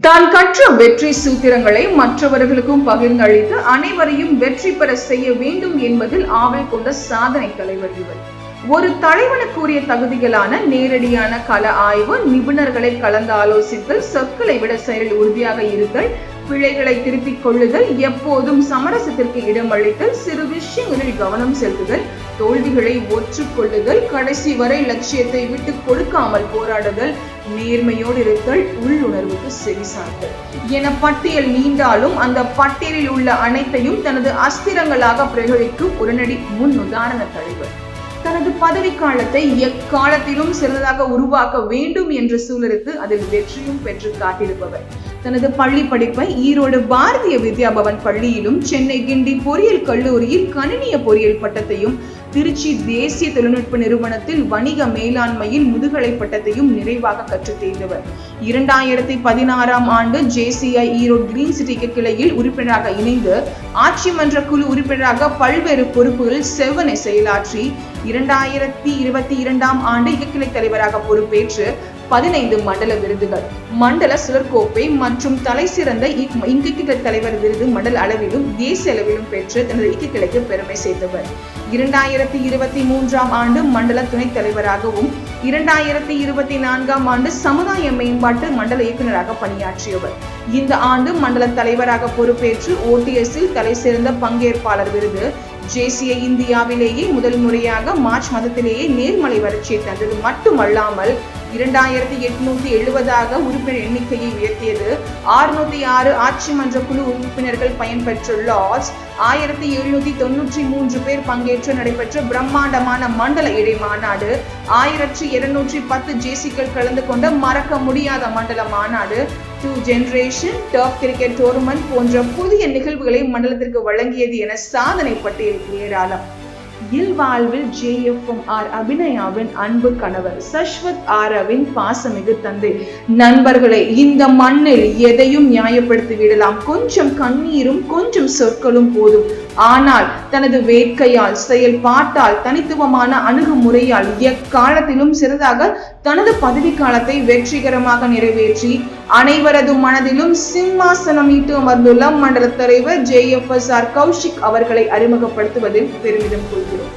தான் கற்ற வெற்றி சூத்திரங்களை மற்றவர்களுக்கும் பகிர்ந்தளித்து அனைவரையும் வெற்றி பெற செய்ய வேண்டும் என்பதில் ஆவல் கொண்ட சாதனை தலைவர் இவர். ஒரு தலைவனுக்குரிய தகுதிகளான நேரடியான கள ஆய்வு, நிபுணர்களை கலந்து ஆலோசித்தல், சொற்களை விட செயலில் உறுதியாக இருத்தல், பிழைகளை திருத்திக் கொள்ளுதல், எப்போதும் சமரசத்திற்கு இடமளித்தல், சிறு விஷயங்களில் கவனம் செலுத்துதல், தோல்விகளை ஒற்றுக்கொள்ளுதல், கடைசி வரை லட்சியத்தை விட்டு கொடுக்காமல் போராடுதல், நேர்மையோடு இருத்தல், உள்ளுணர்வுக்கு செவிசாய்த்தல் என பட்டியல் நீண்டாலும் அந்த பட்டியலில் உள்ள அனைத்தையும் தனது அஸ்திரங்களாக பிரயோகிக்கும் உடனடி முன் உதாரண தலைவர். தனது பதவி காலத்தை எக்காலத்திலும் சிறந்ததாக உருவாக்க வேண்டும் என்று சூழலித்து அதில் வெற்றியும் பெற்று காட்டியிருப்பவர். தனது பள்ளி படிப்பை ஈரோடு பாரதிய வித்யா பவன் பள்ளியிலும், சென்னை கிண்டி பொறியியல் கல்லூரியில் கணினிய பொறியியல் பட்டத்தையும், திருச்சி தேசிய தொழில்நுட்ப நிறுவனத்தில் வணிக மேலாண்மையில் முதுகலை பட்டத்தையும் நிறைவாக கற்றுத் தேர்ந்தவர். 2016 ஆண்டு JCI ஈரோடு கிரீன் சிட்டி கிளையில் உறுப்பினராக இணைந்து ஆட்சி மன்ற குழு உறுப்பினராக பல்வேறு பொறுப்புகளில் செவ்வனை செயலாற்றி 2022 ஆண்டு இயக்கிளை தலைவராக பொறுப்பேற்று 15 மண்டல விருதுகள், மண்டல சுழற்கோப்பை மற்றும் தலை சிறந்த இயக்க தலைவர் விருது மண்டல அளவிலும் தேசிய அளவிலும் பெற்று தனது இயக்க கிளைக்கு பெருமை சேர்த்தவர். 2023 ஆண்டு மண்டல துணைத் தலைவராகவும் 2024 ஆண்டு சமுதாய மேம்பாட்டு மண்டல இயக்குநராக பணியாற்றியவர். இந்த ஆண்டு மண்டல தலைவராக பொறுப்பேற்று OTS-இல் தலை சிறந்த பங்கேற்பாளர் விருது, JCI இந்தியாவிலேயே முதல் முறையாக மார்ச் மாதத்திலேயே நேர்மலை வறட்சியை தந்தது மட்டுமல்லாமல் 2870 உறுப்பினர் எண்ணிக்கையை உயர்த்தியது, 606 ஆட்சி மன்ற குழு உறுப்பினர்கள் பயன்பெற்ற லாஸ், 1793 பேர் பங்கேற்று நடைபெற்ற பிரம்மாண்டமான மண்டல இடை மாநாடு, 1210 JCக்கள் கலந்து கொண்ட மறக்க முடியாத மண்டல மாநாடு, 2 ஜெனரேஷன் டர்ஃப் கிரிக்கெட் டோர்னமெண்ட் போன்ற புதிய நிகழ்வுகளை மண்டலத்திற்கு வழங்கியது என சாதனை பட்டியல் ஏராளம். இல்வாழ்வில் JFMR அபிநயாவின் அன்பு கணவர், சஷ்வத் ஆரவின் பாசமிகு தந்தை. நண்பர்களே, இந்த மண்ணில் எதையும் நியாயப்படுத்தி விடலாம். கொஞ்சம் கண்ணீரும் கொஞ்சம் சொற்களும் போதும். ஆனால் தனது வேட்கையால், செயல்பாட்டால், தனித்துவமான அணுகுமுறையால் எக்காலத்திலும் சிறதாக தனது பதவி காலத்தை வெற்றிகரமாக நிறைவேற்றி அனைவரது மனதிலும் சிம்மாசனம் ஈட்டு அமர்ந்துள்ள மண்டல தலைவர் JFSR கௌஷிக் அவர்களை அறிமுகப்படுத்துவதில் பெருமிதம் கொள்கிறோம்.